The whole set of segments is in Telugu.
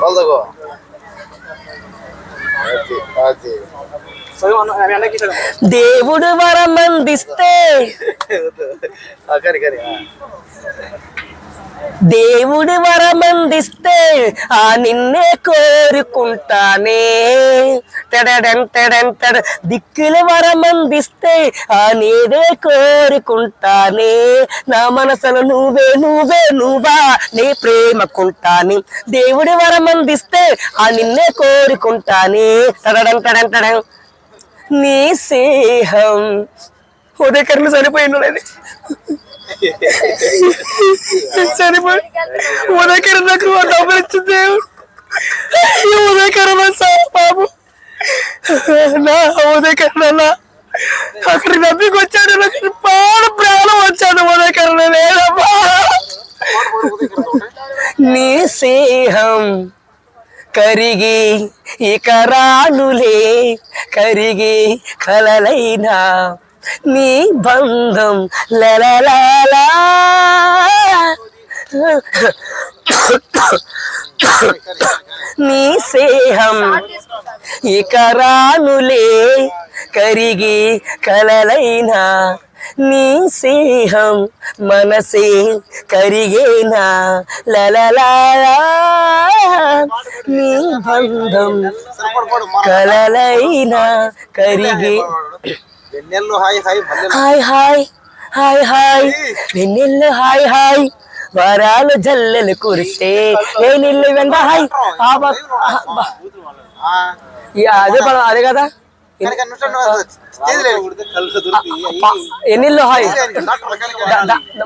వాళ్ళదగో అది దేవుడు వరం అందిస్తే దేవుడు వరం అందిస్తే ఆ నిన్నే కోరుకుంటానే తెడ దిక్కుల వరం అందిస్తే ఆ నీదే కోరుకుంటానే నా మనసులో నువ్వే నువ్వే నువ్వా నీ ప్రేమకుంటాని దేవుడి వరం అందిస్తే ఆ నిన్నే కోరుకుంటానే తడడం నీ స్నేహం ఉదయకరణ చనిపోయినాడు చనిపోయి ఉదయకరణ నాకు డబ్బులు ఇచ్చింది దేవుడు ఉదయకరణ బాబు నా ఉదయకరణ అక్కడికి నమ్మికి వచ్చాడు నాకు బాగా ప్రాణం వచ్చాడు ఉదయకరణ లేదమ్మా నీ స్నేహం కరిగి ఇక రానులే కరిగి కలలైనా నీ బంధం లలలాలా నీ స్నేహం ఇక రానులే కరిగి కలలైనా నీ స్నేహం మనసే కరిగేనా లలలా నీ బంధం కలలైనా కరిగే హాయ్ హాయ్ హాయ్ హాయ్ వెన్నెల్లు హాయ్ హాయ్ వరాలు జల్లెలు కురిస్తే నేను వెంట హాయ్ అదే అదే కదా ఎన్నిళ్ళు హాయ్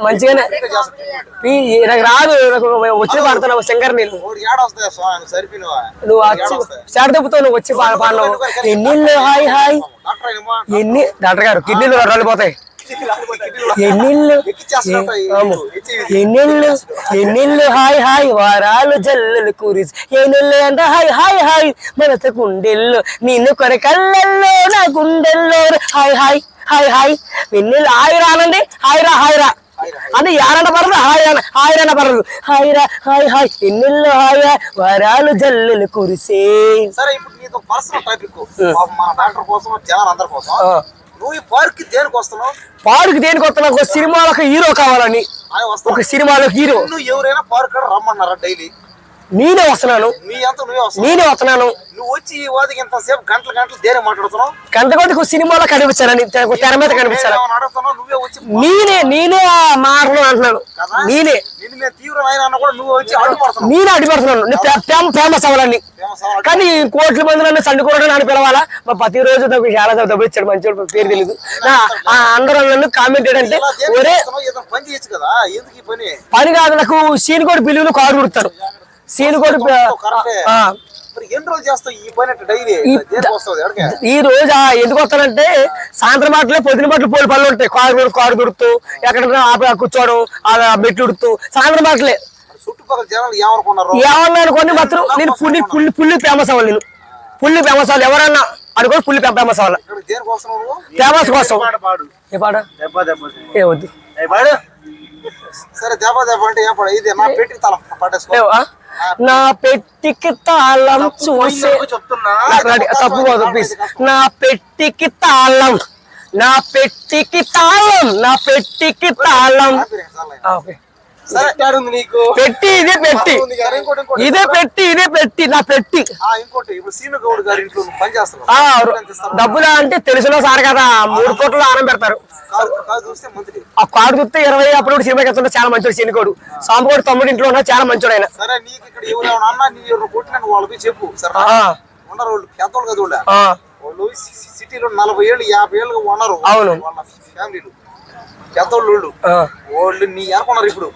మంచిగానే నాకు రాదు వచ్చి పాడుతున్నావు శంకర్ నేను నువ్వు స్టార్ట్ తప్పుతావు నువ్వు వచ్చి పాడినావు ఎన్నిళ్ళు హాయ్ హాయ్ ఎన్ని డాక్టర్ గారు కిడ్నీలు రాలిపోతాయి ఎన్నిళ్ళు ఎన్నిళ్ళు ఎన్నిళ్ళు హాయ్ హాయ్ వారాలు జల్లులు కురిసి ఎన్నిళ్ళు అంటే హాయ్ హాయ్ హాయ్ మనసు గుండెల్లో నిన్ను కొరకల్లల్లో నా గుండెల్లో హాయ్ హాయ్ హాయ్ హాయ్ వెన్నెళ్ళు హాయ్ రానండి హాయ్ రా హాయ్ రా అంటే యారన పడదు హాయ్ రాన పడదు హాయ్ రా హాయ్ హాయ్ ఎన్నెల్లో హాయ్ హాయ్ వరాలు జల్లులు కురిసే. సరే ఇప్పుడు నీకు పర్సనల్ టాపిక్ మన డాక్టర్ కోసం జనాలు అందరి కోసం నువ్వు ఈ పార్క్ దేనికి వస్తున్నావు? పార్క్ దేనికి వస్తున్నావు? ఒక సినిమాలకు హీరో కావాలని. ఒక సినిమాలో హీరో. నువ్వు ఎవరైనా పార్క్ రమ్మన్నారా? డైలీ నేనే వస్తున్నాను. నేనే వస్తున్నాను. నువ్వు వచ్చి వాదికి ఎంతసేపు గంటలు గంటలు దేని మాట్లాడుతున్నావు? గంట కొద్ది సినిమాలో కనిపించాలని తెర మీద కనిపించాలి. నేనే మాటలు అంటున్నాను. నేనే అడ్డుపడుతున్నాను. ఫేమస్ అవ్వాలని. కానీ కోట్ల మంది నన్ను సండుకోవడం నన్ను పిలవాలా? మా ప్రతిరోజు నాకు చాలా డబ్బులు ఇచ్చాడు. మంచి పేరు తెలీదు. అందరూ నన్ను కామెంట్ ఏంటంటే ఒరే పని కాదు నాకు సీన్ కూడా బిల్లులు కారు కుడతారు. సీన్ కూడా ఈ రోజు ఎందుకు వస్తానంటే సాయంత్రం మాటలే పొద్దున మాటలు పోలి పనులు ఉంటాయి. కారు దుడుతూ ఎక్కడ కూర్చోవడం మెట్లు ఉడుతూ సాయంత్రం మాటలే ఏమన్నా అనుకోండి. మాత్రం నేను పుల్లి ఫేమస్ అవ్వాలి. నేను పుల్లి ఫేమస్ అవ్వాలి. ఎవరన్నా అనుకోండి పుల్లి ఫేమస్ అవ్వాలి. ఫేమస్ కోసం ఏ పాట ఏ వద్దు. సరే దెబ్బ దెబ్బ అంటే ఏం పడ ఇది నా పెట్టి తాళం పట్టేసుకో. నా పెట్టికి తాళం చూసే తప్పు కాదు ప్లీజ్. నా పెట్టికి తాళం నా పెట్టికి తాళం నా పెట్టికి తాళం పెట్టి ఇదే పెట్టి ఇదే పెట్టి ఇదే పెట్టి నా పెట్టి డబ్బులా అంటే తెలిసిన సార్ కదా 3 కోట్లు ఆనం పెడతారు. ఆ కార్డు చూస్తే 20 అప్పుడు సినిమాకి వెళ్తుంటే చాలా మంచోడు. సీనుకోడు సాంబకోడు తమ్ముడు ఇంట్లో ఉన్నా చాలా మంచోడు ఆయన. సిటీలో 40 ఏళ్ళు 50 ఏళ్ళు ఉన్నారు. అవును ఫ్యామిలీలు పెద్దోళ్ళు వాళ్ళు నీ అనుకున్నారు. ఇప్పుడు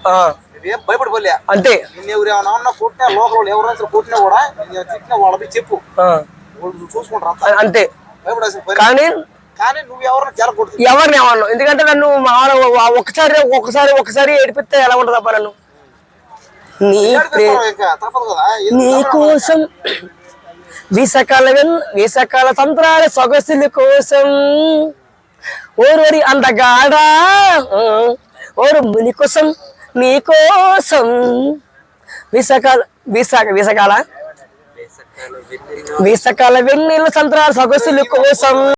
నువ్వేం భయపడిపోలే అంతే. నిన్ను ఎవరేమన్నా కొట్టినా లోకల్ వాళ్ళు ఎవరైనా కొట్టినా కూడా తిట్టినా వాళ్ళకి చెప్పు వాళ్ళు చూసుకుంటారు అంతే. భయపడాల్సిన కానీ కానీ నువ్వు ఎవరైనా జరగకూడదు. ఎవరిని ఏమన్నా ఎందుకంటే నన్ను ఒకసారి ఏడిపిస్తే ఎలా ఉంటుంది అబ్బా నన్ను. నీ కోసం విసకాల తంత్రాల సొగసుల కోసం ఓర్వరి అందగాడా ఓరు ముని కోసం నీ కోసం విసకాల వెన్నెల సంత్రాల సొగసుల కోసం